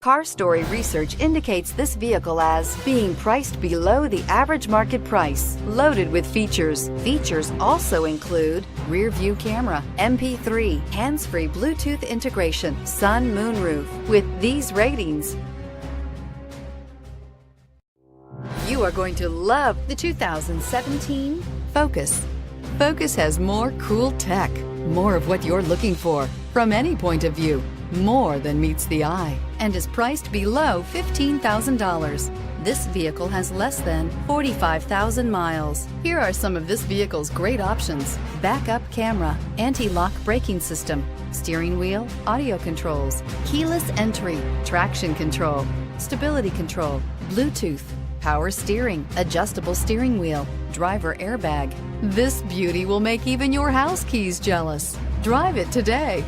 Car Story research indicates this vehicle as being priced below the average market price, loaded with features. Features also include rear view camera, MP3, hands-free Bluetooth integration, sun moonroof. With these ratings, you are going to love the 2017 Focus. Focus has more cool tech, more of what you're looking for from any point of view, more than meets the eye, and is priced below $15,000. This vehicle has less than 45,000 miles. Here are some of this vehicle's great options: backup camera, anti-lock braking system, steering wheel audio controls, keyless entry, traction control, stability control, Bluetooth, power steering, adjustable steering wheel, driver airbag. This beauty will make even your house keys jealous. Drive it today.